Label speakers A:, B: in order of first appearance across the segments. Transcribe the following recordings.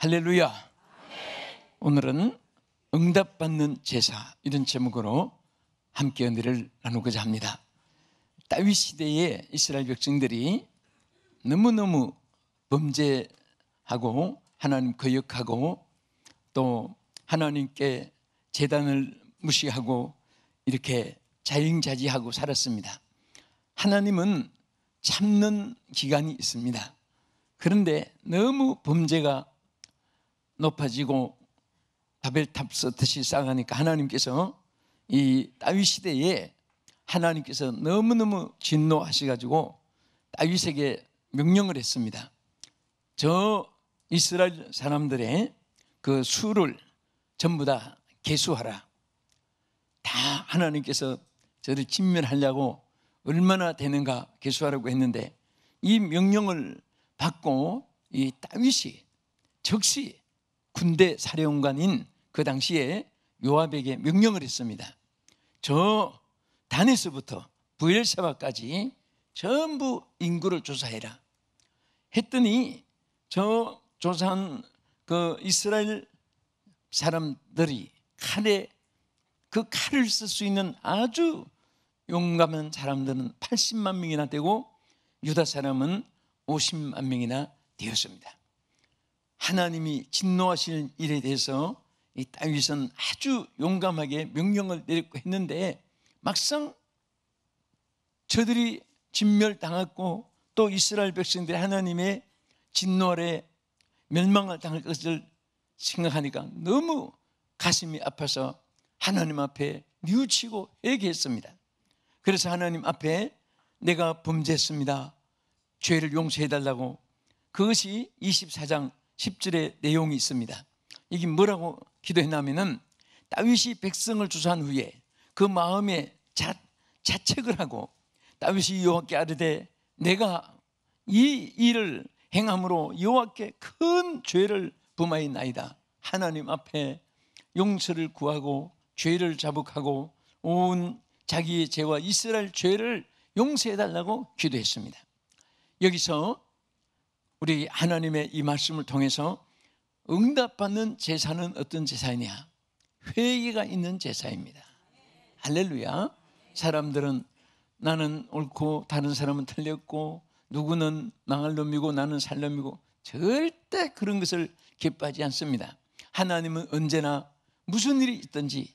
A: 할렐루야. 오늘은 응답받는 제사, 이런 제목으로 함께 은혜를 나누고자 합니다. 다윗 시대의 이스라엘 백성들이 너무너무 범죄하고 하나님 거역하고 또 하나님께 제단을 무시하고 이렇게 자영자지하고 살았습니다. 하나님은 참는 기간이 있습니다. 그런데 너무 범죄가 높아지고 바벨탑 섰듯이 쌓아가니까 하나님께서 이 다윗 시대에 하나님께서 너무너무 진노하셔가지고 다윗에게 명령을 했습니다. 저 이스라엘 사람들의 그 수를 전부 다 계수하라. 다 하나님께서 저를 진멸하려고 얼마나 되는가 계수하라고 했는데, 이 명령을 받고 이 다윗이 즉시 군대 사령관인 그 당시에 요압에게 명령을 했습니다. 저 단에서부터 브엘세바까지 전부 인구를 조사해라 했더니, 저 조사한 그 이스라엘 사람들이 그 칼을 쓸 수 있는 아주 용감한 사람들은 80만 명이나 되고 유다 사람은 50만 명이나 되었습니다. 하나님이 진노하실 일에 대해서 이 다윗은 아주 용감하게 명령을 내렸고 했는데, 막상 저들이 진멸당했고 또 이스라엘 백성들이 하나님의 진노 아래 멸망을 당할 것을 생각하니까 너무 가슴이 아파서 하나님 앞에 뉘우치고 회개했습니다. 그래서 하나님 앞에 내가 범죄했습니다, 죄를 용서해달라고, 그것이 24장 10절의 내용이 있습니다. 이게 뭐라고 기도했냐면은, 다윗이 백성을 주사한 후에 그 마음에 자책을 하고 다윗이 여호와께 아뢰되 내가 이 일을 행함으로 여호와께 큰 죄를 범하였나이다. 하나님 앞에 용서를 구하고 죄를 자복하고 온 자기의 죄와 이스라엘 죄를 용서해달라고 기도했습니다. 여기서 우리 하나님의 이 말씀을 통해서 응답받는 제사는 어떤 제사이냐? 회개가 있는 제사입니다. 할렐루야. 사람들은 나는 옳고 다른 사람은 틀렸고 누구는 망할 놈이고 나는 살 놈이고 절대 그런 것을 기뻐하지 않습니다. 하나님은 언제나 무슨 일이 있든지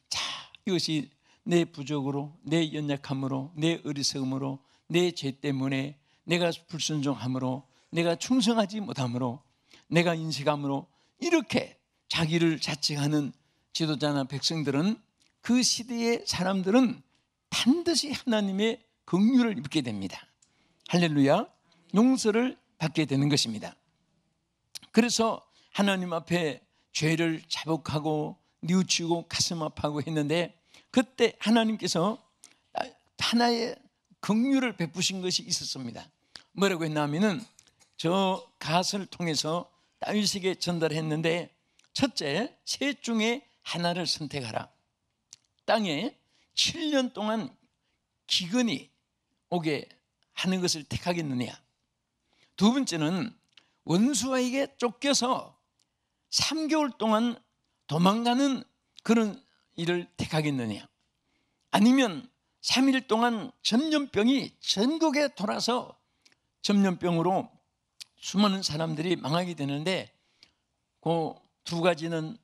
A: 이것이 내 부족으로, 내 연약함으로, 내 어리석음으로, 내 죄 때문에, 내가 불순종함으로, 내가 충성하지 못함으로, 내가 인식함으로, 이렇게 자기를 자책하는 지도자나 백성들은, 그 시대의 사람들은 반드시 하나님의 긍휼을 입게 됩니다. 할렐루야. 용서를 받게 되는 것입니다. 그래서 하나님 앞에 죄를 자복하고 뉘우치고 가슴 아파하고 했는데, 그때 하나님께서 하나의 긍휼을 베푸신 것이 있었습니다. 뭐라고 했냐면은, 저 갓을 통해서 다윗에게 전달했는데, 첫째, 셋 중에 하나를 선택하라. 땅에 7년 동안 기근이 오게 하는 것을 택하겠느냐. 두 번째는 원수에게 쫓겨서 3개월 동안 도망가는 그런 일을 택하겠느냐, 아니면 3일 동안 전염병이 전국에 돌아서 전염병으로 수많은 사람들이 망하게 되는데, 그 두 가지는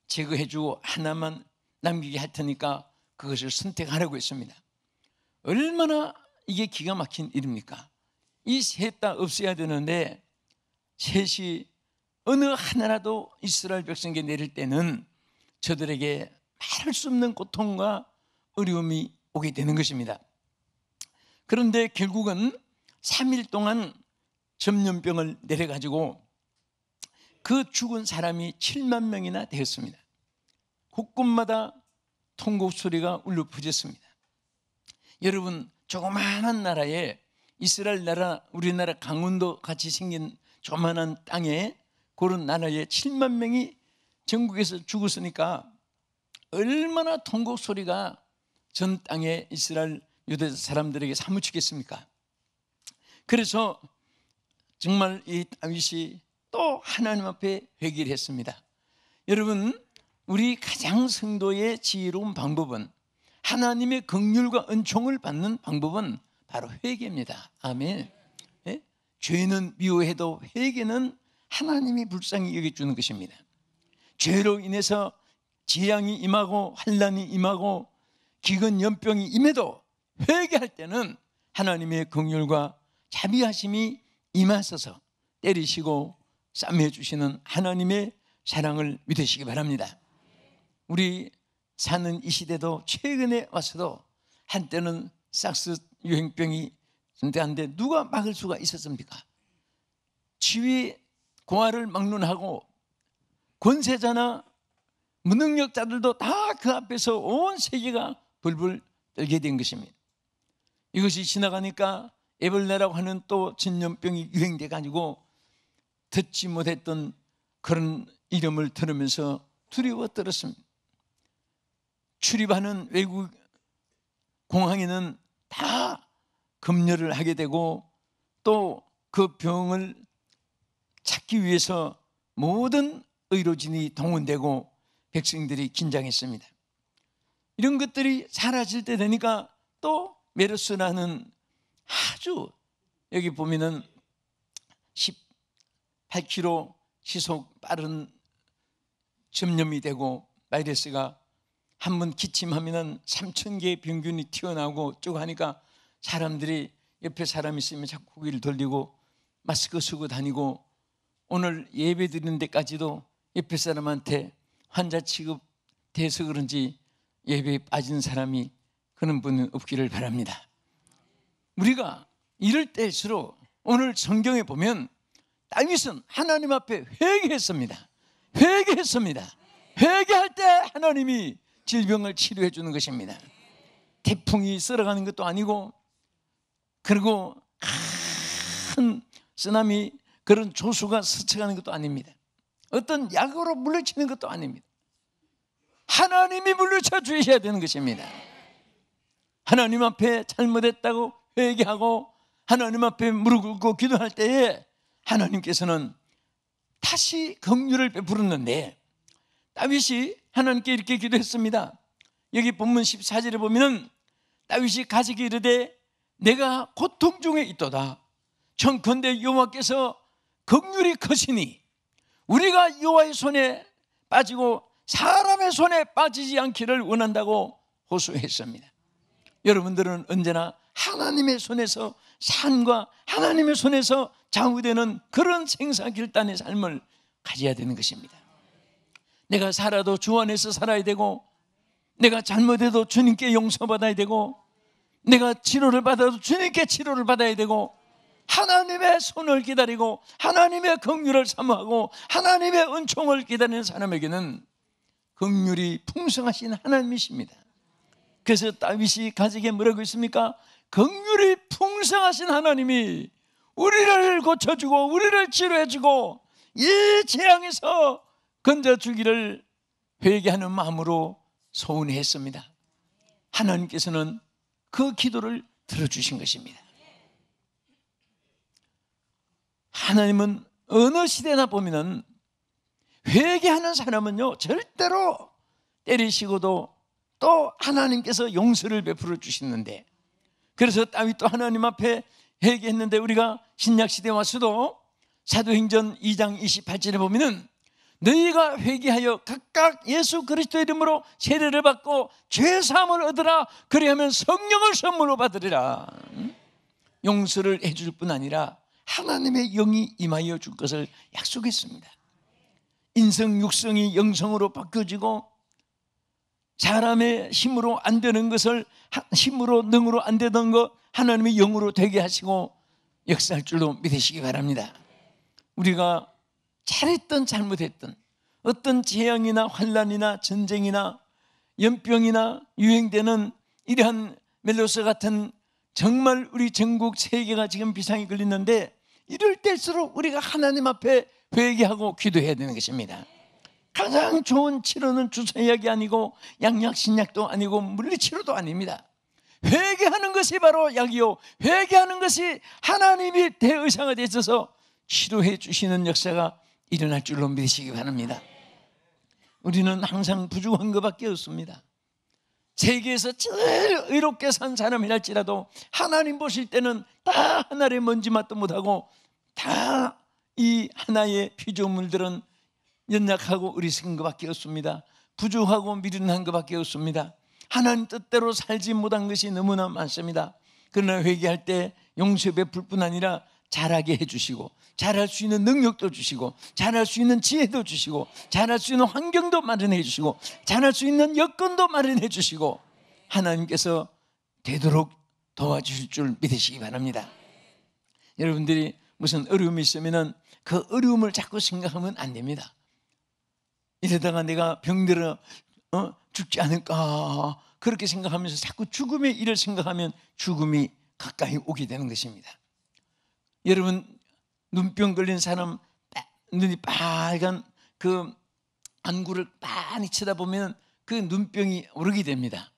A: 제거해주고 하나만 남기게 할 테니까 그것을 선택하라고 했습니다. 얼마나 이게 기가 막힌 일입니까? 이 셋 다 없어야 되는데 셋이 어느 하나라도 이스라엘 백성에게 내릴 때는 저들에게 말할 수 없는 고통과 어려움이 오게 되는 것입니다. 그런데 결국은 3일 동안 전염병을 내려가지고 그 죽은 사람이 7만 명이나 되었습니다. 곳곳마다 통곡 소리가 울려 퍼졌습니다. 여러분, 조그마한 나라에, 이스라엘 나라, 우리나라 강원도 같이 생긴 조그마한 땅에, 그런 나라에 7만 명이 전국에서 죽었으니까 얼마나 통곡 소리가 전 땅에 이스라엘 유대 사람들에게 사무치겠습니까? 그래서 정말 이 다윗이 또 또 하나님 앞에 회개를 했습니다. 여러분, 우리 가장 성도의 지혜로운 방법은, 하나님의 긍휼과 은총을 받는 방법은 바로 회개입니다. 아멘. 예? 죄는 미워해도 회개는 하나님이 불쌍히 여겨주는 것입니다. 죄로 인해서 재앙이 임하고 환난이 임하고 기근 연병이 임해도 회개할 때는 하나님의 긍휼과 자비하심이 임하셔서 때리시고 싸매주시는 하나님의 사랑을 믿으시기 바랍니다. 우리 사는 이 시대도 최근에 와서도 한때는 사스 유행병이 존재하는데 누가 막을 수가 있었습니까? 지위 고아를 막론하고 권세자나 무능력자들도 다 그 앞에서 온 세계가 불불 떨게 된 것입니다. 이것이 지나가니까 에볼라라고 하는 또 전염병이 유행돼 가지고 듣지 못했던 그런 이름을 들으면서 두려워 떨었습니다. 출입하는 외국 공항에는 다 검열을 하게 되고 또 그 병을 찾기 위해서 모든 의료진이 동원되고 백성들이 긴장했습니다. 이런 것들이 사라질 때 되니까 또 메르스라는 아주 여기 보면은 18km 시속 빠른 전염이 되고 바이러스가 한 번 기침하면 3,000개의 병균이 튀어나오고 쭉 하니까 사람들이 옆에 사람 있으면 자꾸 고개를 돌리고 마스크 쓰고 다니고, 오늘 예배 드리는 데까지도 옆에 사람한테 환자 취급돼서 그런지 예배에 빠진 사람이 그런 분은 없기를 바랍니다. 우리가 이럴 때일수록 오늘 성경에 보면 다윗은 하나님 앞에 회개했습니다. 회개할 때 하나님이 질병을 치료해 주는 것입니다. 태풍이 쓸어가는 것도 아니고, 그리고 큰 쓰나미 그런 조수가 스쳐가는 것도 아닙니다. 어떤 약으로 물리치는 것도 아닙니다. 하나님이 물리쳐 주셔야 되는 것입니다. 하나님 앞에 잘못했다고 회개하고 하나님 앞에 무릎 꿇고 기도할 때에 하나님께서는 다시 긍휼을 베풀었는데, 다윗이 하나님께 이렇게 기도했습니다. 여기 본문 14절에 보면 다윗이 가지게 이르되 내가 고통 중에 있도다. 청컨대 여호와께서 긍휼이 크시니 우리가 여호와의 손에 빠지고 사람의 손에 빠지지 않기를 원한다고 호소했습니다. 여러분들은 언제나 하나님의 손에서 산과 하나님의 손에서 좌우되는 그런 생사길단의 삶을 가져야 되는 것입니다. 내가 살아도 주 안에서 살아야 되고, 내가 잘못해도 주님께 용서받아야 되고, 내가 치료를 받아도 주님께 치료를 받아야 되고, 하나님의 손을 기다리고 하나님의 긍휼을 사모하고 하나님의 은총을 기다리는 사람에게는 긍휼이 풍성하신 하나님이십니다. 그래서 다윗이 가지게 뭐라고 했습니까? 긍휼이 풍성하신 하나님이 우리를 고쳐주고 우리를 치료해주고 이 재앙에서 건져주기를 회개하는 마음으로 소원했습니다. 하나님께서는 그 기도를 들어주신 것입니다. 하나님은 어느 시대나 보면은 회개하는 사람은요 절대로 때리시고도 또 하나님께서 용서를 베풀어 주시는데, 그래서 다윗도 하나님 앞에 회개했는데, 우리가 신약시대에 와서도 사도행전 2장 28절에 보면은 너희가 회개하여 각각 예수 그리스도의 이름으로 세례를 받고 죄사함을 얻으라. 그리하면 성령을 선물로 받으리라. 용서를 해줄 뿐 아니라 하나님의 영이 임하여 줄 것을 약속했습니다. 인성 육성이 영성으로 바뀌어지고 사람의 힘으로 안 되는 것을 힘으로 능으로 안 되던 것 하나님의 영으로 되게 하시고 역사할 줄로 믿으시기 바랍니다. 우리가 잘했던 잘못했던 어떤 재앙이나 환난이나 전쟁이나 연병이나 유행되는 이러한 멜로스 같은 정말 우리 전국 세계가 지금 비상이 걸리는데, 이럴 때일수록 우리가 하나님 앞에 회개하고 기도해야 되는 것입니다. 가장 좋은 치료는 주사약이 아니고 양약 신약도 아니고 물리치료도 아닙니다. 회개하는 것이 바로 약이요, 회개하는 것이 하나님이 대의사가 되셔서 치료해 주시는 역사가 일어날 줄로 믿으시기 바랍니다. 우리는 항상 부족한 것밖에 없습니다. 세계에서 제일 의롭게 산 사람이랄지라도 하나님 보실 때는 다 하나의 먼지맛도 못하고 다 이 하나의 피조물들은 연약하고 어리석은 것밖에 없습니다. 부족하고 미련한 것밖에 없습니다. 하나님 뜻대로 살지 못한 것이 너무나 많습니다. 그러나 회개할 때 용서 베풀 뿐 아니라 잘하게 해주시고 잘할 수 있는 능력도 주시고 잘할 수 있는 지혜도 주시고 잘할 수 있는 환경도 마련해 주시고 잘할 수 있는 여건도 마련해 주시고 하나님께서 되도록 도와주실 줄 믿으시기 바랍니다. 여러분들이 무슨 어려움이 있으면 그 어려움을 자꾸 생각하면 안 됩니다. 이러다가 내가 병들어 죽지 않을까 그렇게 생각하면서 자꾸 죽음의 일을 생각하면 죽음이 가까이 오게 되는 것입니다. 여러분 눈병 걸린 사람 눈이 빨간 그 안구를 빤히 쳐다보면 그 눈병이 오르게 됩니다.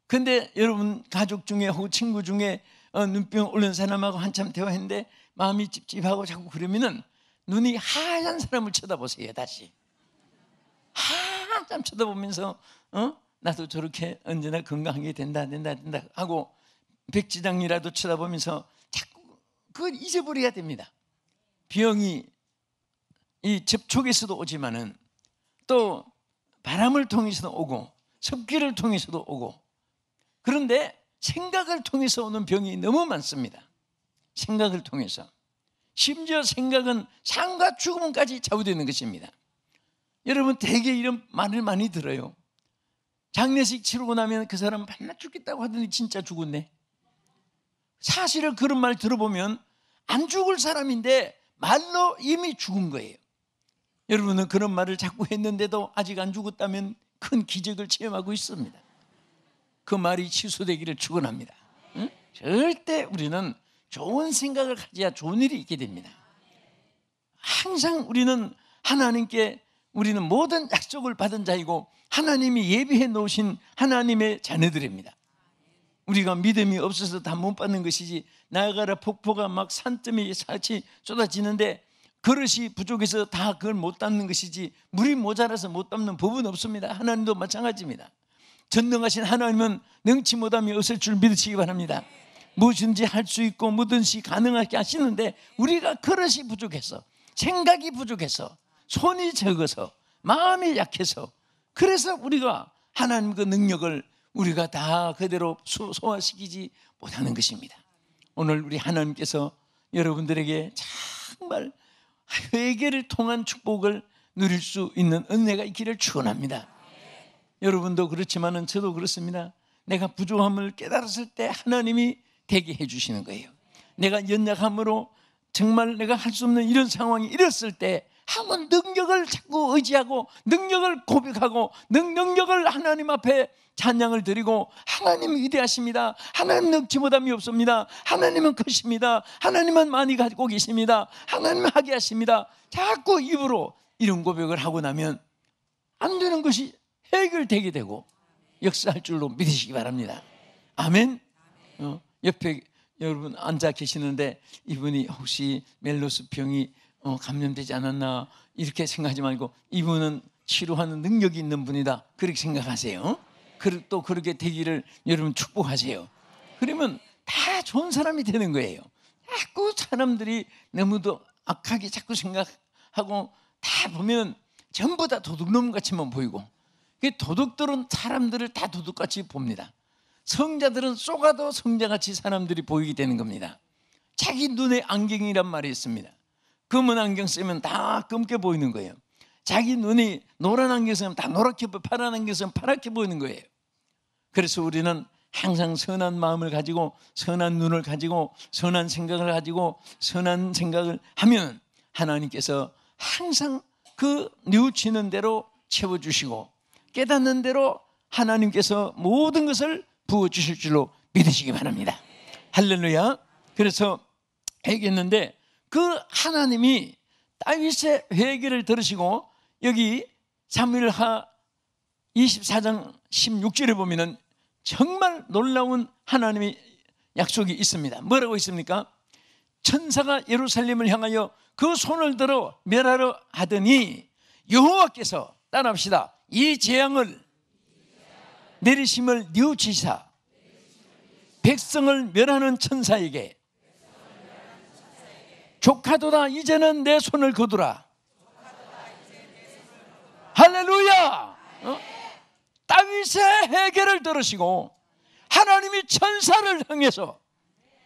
A: 그런데 여러분 가족 중에 혹은 친구 중에 눈병 오른 사람하고 한참 대화했는데 마음이 찝찝하고 자꾸 그러면은 눈이 하얀 사람을 쳐다보세요. 다시 한참 쳐다보면서 나도 저렇게 언제나 건강하게 된다 하고 백지장이라도 쳐다보면서 자꾸 그걸 잊어버려야 됩니다. 병이 이 접촉에서도 오지만은 또 바람을 통해서도 오고 습기를 통해서도 오고 그런데 생각을 통해서 오는 병이 너무 많습니다. 생각을 통해서 심지어 생각은 삶과 죽음까지 좌우되는 것입니다. 여러분 대개 이런 말을 많이 들어요. 장례식 치르고 나면 그 사람 반나 죽겠다고 하더니 진짜 죽었네. 사실은 그런 말 들어보면 안 죽을 사람인데 말로 이미 죽은 거예요. 여러분은 그런 말을 자꾸 했는데도 아직 안 죽었다면 큰 기적을 체험하고 있습니다. 그 말이 취소되기를 축원합니다. 응? 절대 우리는 좋은 생각을 가져야 좋은 일이 있게 됩니다. 항상 우리는 하나님께 우리는 모든 약속을 받은 자이고 하나님이 예비해 놓으신 하나님의 자녀들입니다. 우리가 믿음이 없어서 다 못 받는 것이지 나아가라 폭포가 막 산더미 같이 쏟아지는데 그릇이 부족해서 다 그걸 못 담는 것이지 물이 모자라서 못 담는 법은 없습니다. 하나님도 마찬가지입니다. 전능하신 하나님은 능치 못함이 없을 줄 믿으시기 바랍니다. 무엇인지 할 수 있고 뭐든지 가능하게 하시는데 우리가 그릇이 부족해서 생각이 부족해서 손이 적어서 마음이 약해서 그래서 우리가 하나님 그 능력을 우리가 다 그대로 소화시키지 못하는 것입니다. 오늘 우리 하나님께서 여러분들에게 정말 회개를 통한 축복을 누릴 수 있는 은혜가 있기를 축원합니다. 여러분도 그렇지만은 저도 그렇습니다. 내가 부족함을 깨달았을 때 하나님이 되게 해주시는 거예요. 내가 연약함으로 정말 내가 할 수 없는 이런 상황이 일었을 때 한번 능력을 자꾸 의지하고 능력을 고백하고 능력을 하나님 앞에 찬양을 드리고 하나님 위대하십니다. 하나님 능치 못함이 없습니다. 하나님은 크십니다. 하나님은 많이 가지고 계십니다. 하나님은 하게 하십니다. 자꾸 입으로 이런 고백을 하고 나면 안 되는 것이 해결되게 되고 역사할 줄로 믿으시기 바랍니다. 아멘. 옆에 여러분 앉아 계시는데 이분이 혹시 멜로스 병이 감염되지 않았나 이렇게 생각하지 말고 이분은 치료하는 능력이 있는 분이다 그렇게 생각하세요. 또 그렇게 되기를 여러분 축복하세요. 그러면 다 좋은 사람이 되는 거예요. 자꾸 사람들이 너무도 악하게 자꾸 생각하고 다 보면 전부 다 도둑놈같이만 보이고 도둑들은 사람들을 다 도둑같이 봅니다. 성자들은 쏘가도 성자같이 사람들이 보이게 되는 겁니다. 자기 눈에 안경이란 말이 있습니다. 검은 안경 쓰면 다 검게 보이는 거예요. 자기 눈이 노란 안경 쓰면 다 노랗게 보이고 파란 안경 쓰면 파랗게 보이는 거예요. 그래서 우리는 항상 선한 마음을 가지고 선한 눈을 가지고 선한 생각을 가지고 선한 생각을 하면 하나님께서 항상 그 뉘우치는 대로 채워주시고 깨닫는 대로 하나님께서 모든 것을 부어주실 줄로 믿으시기 바랍니다. 할렐루야. 그래서 얘기했는데 그 하나님이 다윗의 회개를 들으시고 여기 사무엘하 24장 16절에 보면은 정말 놀라운 하나님의 약속이 있습니다. 뭐라고 있습니까? 천사가 예루살렘을 향하여 그 손을 들어 멸하려 하더니 여호와께서, 따라합시다, 이 재앙을 내리심을 뉘우치사 백성을 멸하는 천사에게 조카도다 이제는 내 손을 거두라. 할렐루야. 다윗의 회개를 들으시고 하나님이 천사를 향해서,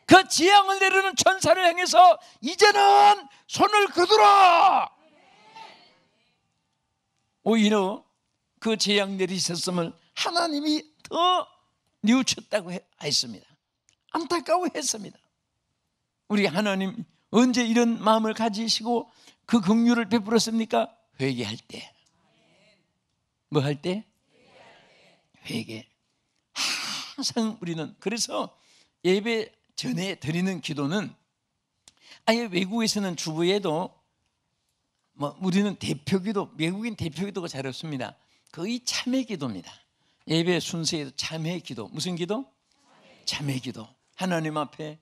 A: 그 재앙을 내리는 천사를 향해서 이제는 손을 거두라. 오히려 그 재앙 내리셨음을 하나님이 더 뉘우쳤다고 했습니다. 안타까워했습니다. 우리 하나님 언제 이런 마음을 가지시고 그 긍휼을 베풀었습니까? 회개할 때. 뭐 할 때? 회개. 항상 우리는, 그래서 예배 전에 드리는 기도는, 아예 외국에서는 주부에도 우리는 대표기도, 외국인 대표기도가 잘 없습니다. 거의 참회기도입니다. 예배 순서에도 참회기도. 무슨 기도? 참회기도. 하나님 앞에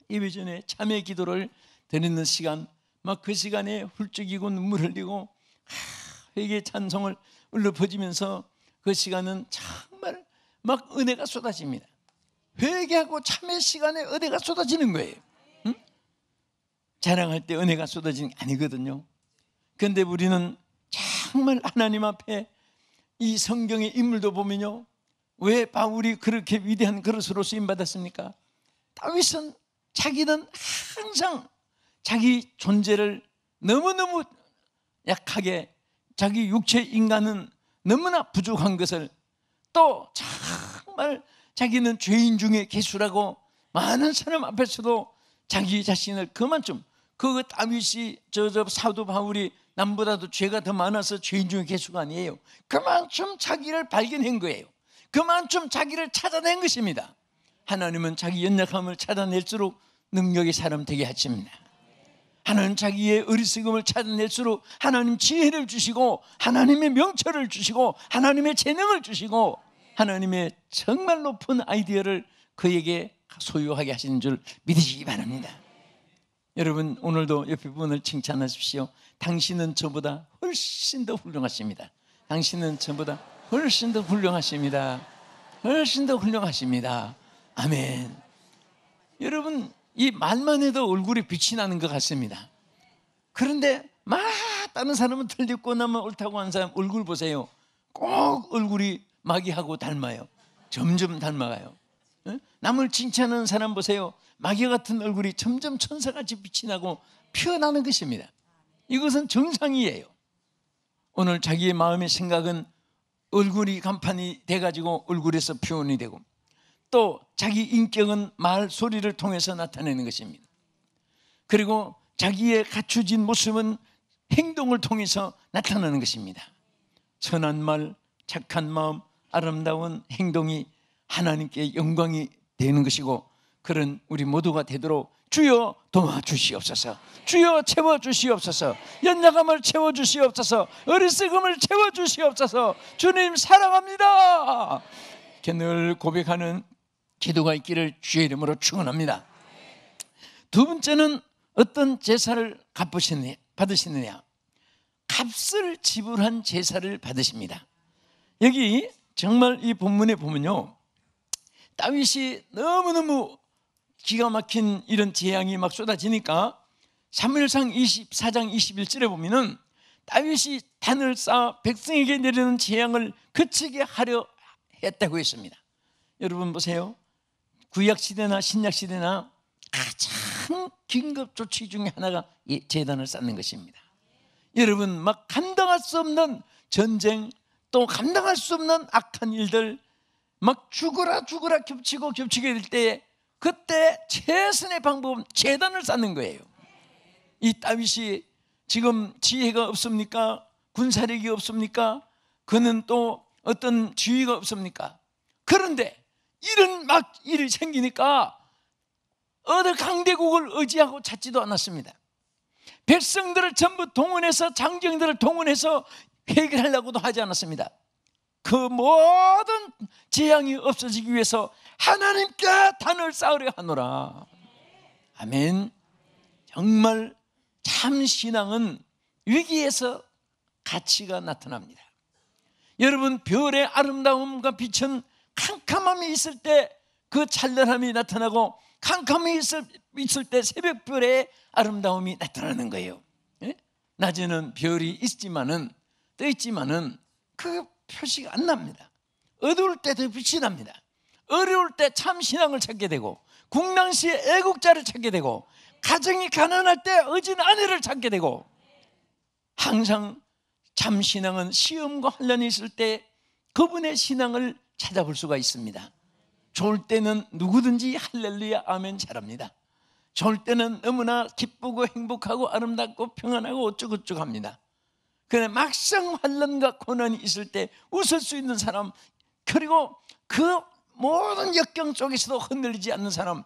A: 예배 전에 참회기도를 드리는 시간, 막 그 시간에 훌쩍이고 눈물 흘리고 회개 찬송을 울려 퍼지면서 그 시간은 정말 막 은혜가 쏟아집니다. 회개하고 참회 시간에 은혜가 쏟아지는 거예요. 응? 자랑할 때 은혜가 쏟아지는 게 아니거든요. 그런데 우리는 정말 하나님 앞에 이 성경의 인물도 보면요, 왜 바울이 그렇게 위대한 그릇으로 쓰임받았습니까? 다윗은 자기는 항상 자기 존재를 너무너무 약하게, 자기 육체 인간은 너무나 부족한 것을, 또 정말 자기는 죄인 중에 괴수라고 많은 사람 앞에서도 자기 자신을 그만큼, 그 다윗이 저 사도 바울이 남보다도 죄가 더 많아서 죄인 중에 괴수가 아니에요. 그만큼 자기를 발견한 거예요. 그만큼 자기를 찾아낸 것입니다. 하나님은 자기 연약함을 찾아낼수록 능력의 사람 되게 하십니다. 하나님 자기의 어리석음을 찾아낼수록 하나님 지혜를 주시고 하나님의 명철을 주시고 하나님의 재능을 주시고 하나님의 정말 높은 아이디어를 그에게 소유하게 하시는 줄 믿으시기 바랍니다. 여러분, 오늘도 옆에 분을 칭찬하십시오. 당신은 저보다 훨씬 더 훌륭하십니다. 당신은 저보다 훨씬 더 훌륭하십니다. 훨씬 더 훌륭하십니다. 아멘. 여러분, 이 말만 해도 얼굴에 빛이 나는 것 같습니다. 그런데 막 다른 사람은 틀렸고 나면 옳다고 하는 사람 얼굴 보세요. 꼭 얼굴이 마귀하고 닮아요. 점점 닮아가요. 남을 칭찬하는 사람 보세요. 마귀 같은 얼굴이 점점 천사같이 빛이 나고 피어나는 것입니다. 이것은 정상이에요. 오늘 자기의 마음의 생각은 얼굴이 간판이 돼가지고 얼굴에서 표현이 되고, 또 자기 인격은 말 소리를 통해서 나타내는 것입니다. 그리고 자기의 갖추진 모습은 행동을 통해서 나타나는 것입니다. 선한 말, 착한 마음, 아름다운 행동이 하나님께 영광이 되는 것이고, 그런 우리 모두가 되도록 주여 도와주시옵소서. 주여 채워주시옵소서. 연약함을 채워주시옵소서. 어리석음을 채워주시옵소서. 주님 사랑합니다. 이렇게 늘 고백하는 기도가 있기를 주의 이름으로 축원합니다. 두 번째는 어떤 제사를 받으시느냐? 값을 지불한 제사를 받으십니다. 여기 정말 이 본문에 보면요, 다윗이 너무너무 기가 막힌 이런 재앙이 막 쏟아지니까 사무엘상 24장 21절에 보면은 다윗이 단을 쌓아 백성에게 내리는 재앙을 그치게 하려 했다고 했습니다. 여러분 보세요. 구약시대나 신약시대나 가장 긴급 조치 중에 하나가 이 제단을 쌓는 것입니다. 여러분, 막 감당할 수 없는 전쟁, 또 감당할 수 없는 악한 일들, 막 죽어라 겹치게 될 때, 그때 최선의 방법은 제단을 쌓는 거예요. 이 다윗이 지금 지혜가 없습니까? 군사력이 없습니까? 그는 또 어떤 지위가 없습니까? 그런데 이런 막 일이 생기니까 어느 강대국을 의지하고 찾지도 않았습니다. 백성들을 전부 동원해서, 장정들을 동원해서 해결하려고도 하지 않았습니다. 그 모든 재앙이 없어지기 위해서 하나님께 단을 쌓으려 하노라. 아멘. 정말 참 신앙은 위기에서 가치가 나타납니다. 여러분, 별의 아름다움과 빛은 캄캄함이 있을 때 그 찬란함이 나타나고, 캄캄함이 있을 때 새벽별의 아름다움이 나타나는 거예요. 예? 낮에는 별이 떠 있지만은 그 표시가 안 납니다. 어두울 때도 빛이 납니다. 어려울 때 참 신앙을 찾게 되고, 국난시에 애국자를 찾게 되고, 가정이 가난할 때 의진 아내를 찾게 되고, 항상 참 신앙은 시험과 환난이 있을 때 그분의 신앙을 찾아볼 수가 있습니다. 좋을 때는 누구든지 할렐루야 아멘 잘합니다. 좋을 때는 너무나 기쁘고 행복하고 아름답고 평안하고 어쩌고저쩌고 합니다. 그런데 막상 환난과 고난이 있을 때 웃을 수 있는 사람, 그리고 그 모든 역경 속에서도 흔들리지 않는 사람,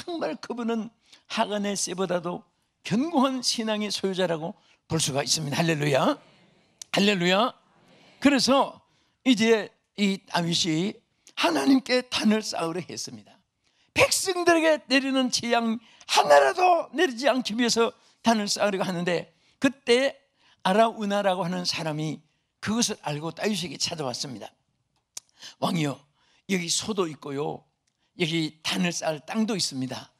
A: 정말 그분은 하간의 쇠보다도 견고한 신앙의 소유자라고 볼 수가 있습니다. 할렐루야, 할렐루야. 그래서 이제 이 다윗이 하나님께 단을 쌓으려 했습니다. 백성들에게 내리는 재앙 하나라도 내리지 않기 위해서 단을 쌓으려고 하는데, 그때 아라우나라고 하는 사람이 그것을 알고 다윗에게 찾아왔습니다. 왕이여, 여기 소도 있고요, 여기 단을 쌓을 땅도 있습니다.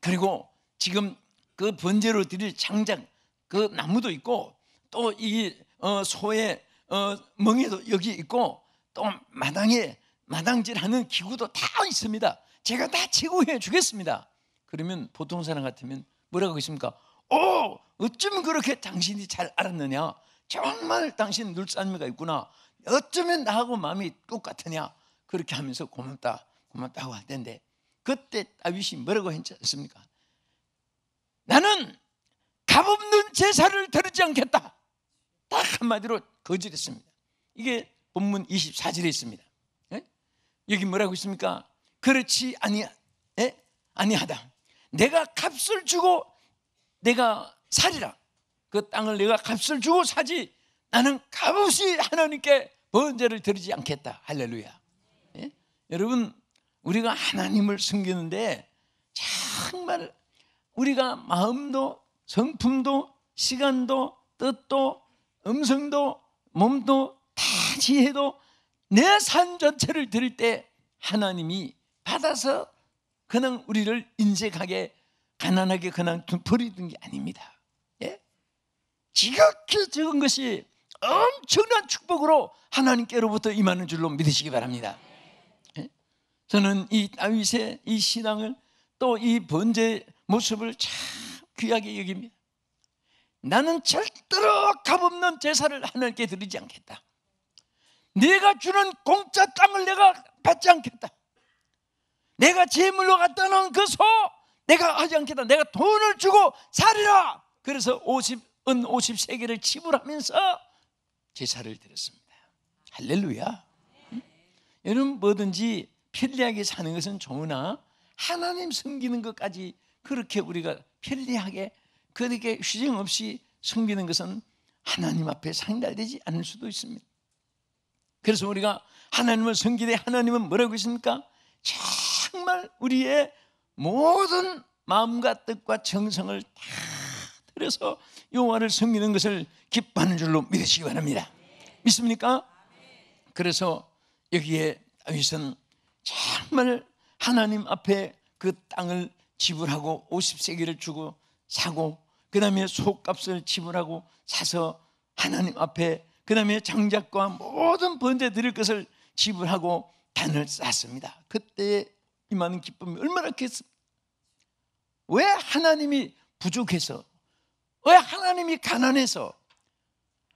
A: 그리고 지금 그 번제로 드릴 장작 그 나무도 있고, 또 이 소의 멍에도 여기 있고, 또 마당질하는 기구도 다 있습니다. 제가 다 제공해 주겠습니다. 그러면 보통 사람 같으면 뭐라고 하겠습니까? 어쩌면 그렇게 당신이 잘 알았느냐, 정말 당신 눈썰미가 있구나, 어쩌면 나하고 마음이 똑같으냐, 그렇게 하면서 고맙다고 할 텐데, 그때 다윗이 뭐라고 했지 않습니까? 나는 값없는 제사를 드리지 않겠다. 딱 한마디로 거절했습니다. 이게 본문 24절에 있습니다. 예? 여기 뭐라고 있습니까? 그렇지 아니하다. 내가 값을 주고 내가 사리라. 그 땅을 내가 값을 주고 사지, 나는 값없이 하나님께 번제를 드리지 않겠다. 할렐루야. 예? 여러분, 우리가 하나님을 섬기는데 정말 우리가 마음도 성품도 시간도 뜻도 음성도 몸도 다 지혜도 내 삶 전체를 드릴 때 하나님이 받아서 그냥 우리를 인색하게 가난하게 그냥 버리는 게 아닙니다. 예? 지극히 적은 것이 엄청난 축복으로 하나님께로부터 임하는 줄로 믿으시기 바랍니다. 예? 저는 이 다윗의 이 신앙을, 또 이 번제 모습을 참 귀하게 여깁니다. 나는 절대로 값없는 제사를 하나님께 드리지 않겠다. 내가 주는 공짜 땅을 내가 받지 않겠다. 내가 제물로 갖다 놓은 그 소 내가 하지 않겠다. 내가 돈을 주고 사리라. 그래서 은 50세겔을 지불하면서 제사를 드렸습니다. 할렐루야. 여러분, 뭐든지 편리하게 사는 것은 좋으나 하나님 섬기는 것까지 그렇게 우리가 편리하게 그렇게 휴정 없이 섬기는 것은 하나님 앞에 상달되지 않을 수도 있습니다. 그래서 우리가 하나님을 섬기되 하나님은 뭐라고 했습니까? 정말 우리의 모든 마음과 뜻과 정성을 다 들여서 여호와를 섬기는 것을 기뻐하는 줄로 믿으시기 바랍니다. 믿습니까? 그래서 여기에 다윗은 정말 하나님 앞에 그 땅을 지불하고 50세겔을 주고 사고, 그 다음에 소값을 지불하고 사서 하나님 앞에, 그 다음에 장작과 모든 번제 드릴 것을 지불하고 단을 쌓습니다. 그때 임하는 기쁨이 얼마나 컸습니까? 왜 하나님이 부족해서, 왜 하나님이 가난해서,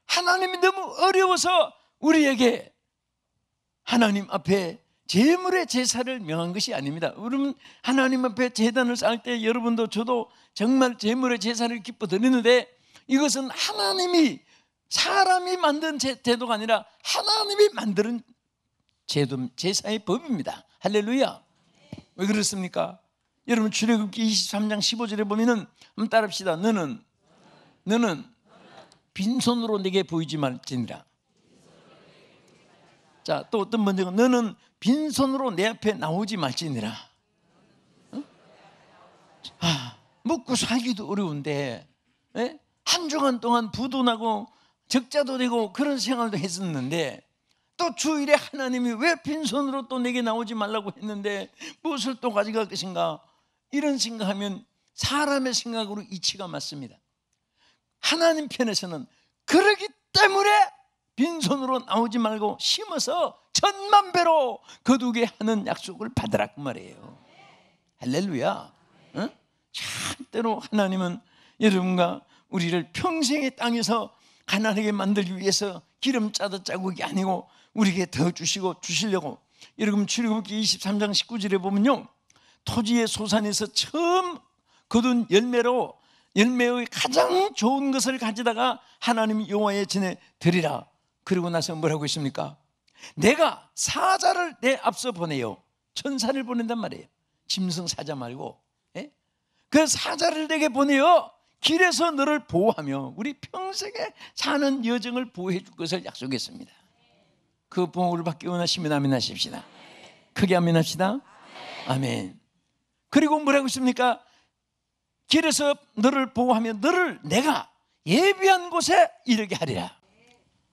A: 하나님이 너무 어려워서 우리에게 하나님 앞에 제물의 제사를 명한 것이 아닙니다. 여러분, 하나님 앞에 제단을 쌓을 때 여러분도 저도 정말 제물의 제사를 기뻐 드리는데, 이것은 하나님이, 사람이 만든 제도가 아니라 하나님이 만드는 제사의 법입니다. 할렐루야. 왜 그렇습니까? 여러분, 출애굽기 23장 15절에 보면은 한번 따라합시다. 너는 빈손으로 내게 보이지 말지니라. 자, 또 어떤 번역은 너는 빈손으로 내 앞에 나오지 말지니라. 어? 먹고 살기도 어려운데, 예? 한 주간 동안 부도 나고 적자도 되고 그런 생활도 했었는데, 또 주일에 하나님이 왜 빈손으로 또 내게 나오지 말라고 했는데 무엇을 또 가져갈 것인가, 이런 생각하면 사람의 생각으로 이치가 맞습니다. 하나님 편에서는 그러기 때문에 빈손으로 나오지 말고 심어서 천만배로 거두게 하는 약속을 받으라, 그 말이에요. 할렐루야. 어? 절대로 하나님은 여러분과 우리를 평생의 땅에서 가난하게 만들기 위해서 기름 짜다 자국이 아니고 우리에게 더 주시고 주시려고. 여러분 출애굽기 23장 19절에 보면요, 토지의 소산에서 처음 거둔 열매의 가장 좋은 것을 가져다가 하나님 여호와의 전에 드리라. 그러고 나서 뭐라고 했습니까? 내가 사자를 내 앞서 보내요. 천사를 보낸단 말이에요. 짐승 사자 말고, 예? 그 사자를 내게 보내요. 길에서 너를 보호하며 우리 평생에 사는 여정을 보호해 줄 것을 약속했습니다. 그 보호를 받기 원하시면 아멘 하십시다. 크게 아멘 합시다. 아멘. 그리고 뭐라고 했습니까? 길에서 너를 보호하며 너를 내가 예비한 곳에 이르게 하리라.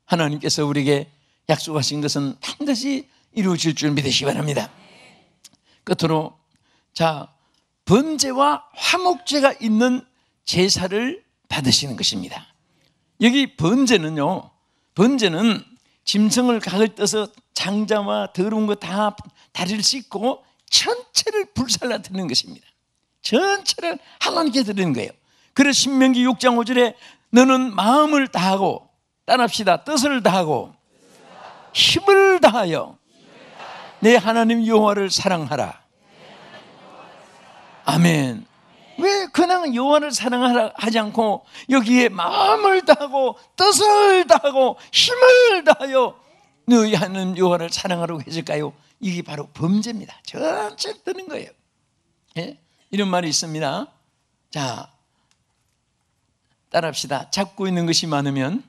A: 하나님께서 우리에게 약속하신 것은 반드시 이루어질 줄 믿으시기 바랍니다. 끝으로, 자, 번제와 화목제가 있는 제사를 받으시는 것입니다. 여기 번제는요, 번제는 짐승을 각을 떠서 장자와 더러운 거 다 다리를 씻고 전체를 불살라 드리는 것입니다. 전체를 하나님께 드리는 거예요. 그래서 신명기 6장 5절에 너는 마음을 다하고, 따라합시다, 뜻을 다하고 힘을 다하여 내 하나님 여호와를 사랑하라. 아멘. 왜 그냥 여호와를 사랑하라 하지 않고 여기에 마음을 다하고 뜻을 다하고 힘을 다하여 너희 하나님 여호와를 사랑하라고 했을까요? 이게 바로 범죄입니다. 전체 드는 거예요. 예? 이런 말이 있습니다. 자, 따라합시다. 잡고 있는 것이 많으면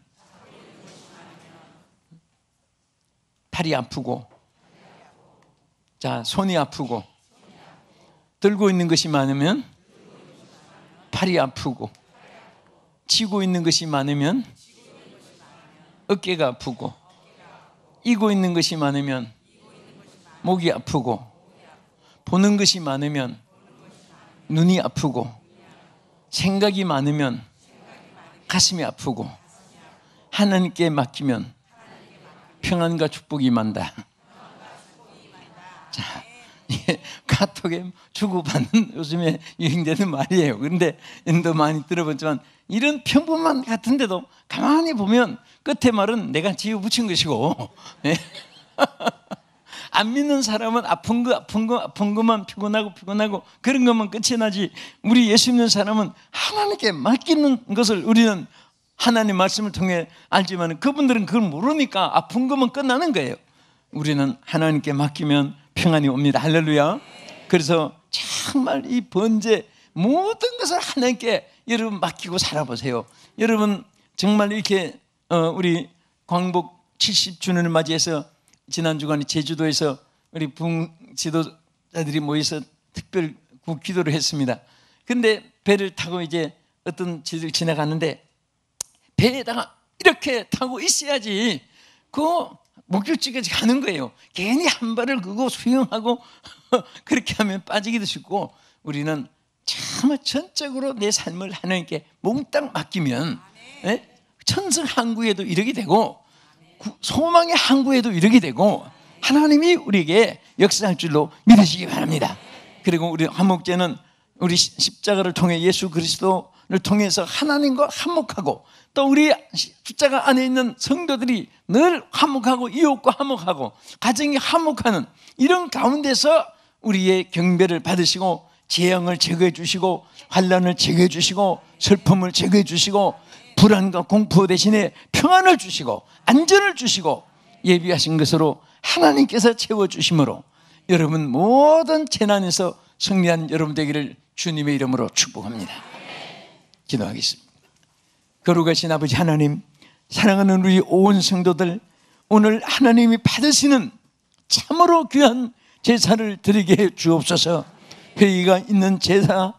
A: 팔이 아프고, 자, 손이 아프고, 들고 있는 것이 많으면 팔이 아프고, 쥐고 있는 것이 많으면 어깨가 아프고, 이고 있는 것이 많으면 목이 아프고, 보는 것이 많으면 눈이 아프고, 생각이 많으면 가슴이 아프고, 하나님께 맡기면 평안과 축복이 많다. 자, 이게 카톡에 주고받는 요즘에 유행되는 말이에요. 그런데 또 많이 들어봤지만 이런 평범한 같은데도 가만히 보면 끝에 말은 내가 지어 붙인 것이고, 예? 안 믿는 사람은 아픈 것만 피곤하고 그런 것만 끝이 나지, 우리 예수 믿는 사람은 하나님께 맡기는 것을 우리는 하나님 말씀을 통해 알지만 그분들은 그걸 모르니까 아픈 것만 끝나는 거예요. 우리는 하나님께 맡기면 평안이 옵니다. 할렐루야. 그래서 정말 이 번제 모든 것을 하나님께 여러분 맡기고 살아보세요. 여러분 정말 이렇게 우리 광복 70주년을 맞이해서 지난 주간에 제주도에서 우리 부흥 지도자들이 모여서 특별 기도를 했습니다. 근데 배를 타고 이제 어떤 지도를 지나가는데 배에다가 이렇게 타고 있어야지 그 목적지까지 가는 거예요. 괜히 한 발을 그고 수영하고 그렇게 하면 빠지기도 쉽고, 우리는 정말 전적으로 내 삶을 하나님께 몽땅 맡기면, 예? 천성 항구에도 이르게 되고 소망의 항구에도 이르게 되고 하나님이 우리에게 역사할 줄로 믿으시기 바랍니다. 그리고 우리 화목제는 우리 십자가를 통해 예수 그리스도를 통해서 하나님과 화목하고, 또 우리 십자가 안에 있는 성도들이 늘 화목하고 이웃과 화목하고 가정이 화목하는 이런 가운데서 우리의 경배를 받으시고 재앙을 제거해 주시고 환난을 제거해 주시고 슬픔을 제거해 주시고 불안과 공포 대신에 평안을 주시고 안전을 주시고 예비하신 것으로 하나님께서 채워주심으로 여러분 모든 재난에서 승리한 여러분 되기를 주님의 이름으로 축복합니다. 기도하겠습니다. 거룩하신 아버지 하나님, 사랑하는 우리 온 성도들, 오늘 하나님이 받으시는 참으로 귀한 제사를 드리게 해 주옵소서. 회의가 있는 제사,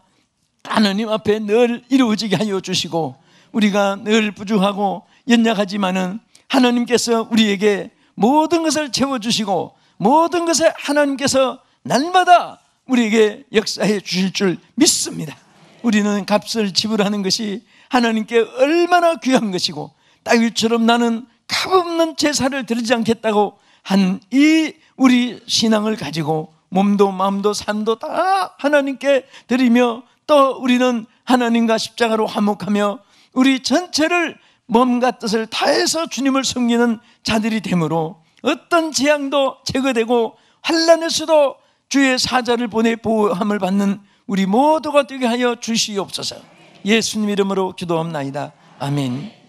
A: 하나님 앞에 늘 이루어지게 하여 주시고, 우리가 늘 부족하고 연약하지만은 하나님께서 우리에게 모든 것을 채워주시고 모든 것을 하나님께서 날마다 우리에게 역사해 주실 줄 믿습니다. 우리는 값을 지불하는 것이 하나님께 얼마나 귀한 것이고, 다윗처럼 나는 값없는 제사를 드리지 않겠다고 한 이 우리 신앙을 가지고 몸도 마음도 삶도 다 하나님께 드리며, 또 우리는 하나님과 십자가로 화목하며 우리 전체를 몸과 뜻을 다해서 주님을 섬기는 자들이 되므로 어떤 재앙도 제거되고 환난에서도 주의 사자를 보내 보호함을 받는 우리 모두가 되게 하여 주시옵소서. 예수님 이름으로 기도합나이다. 아멘.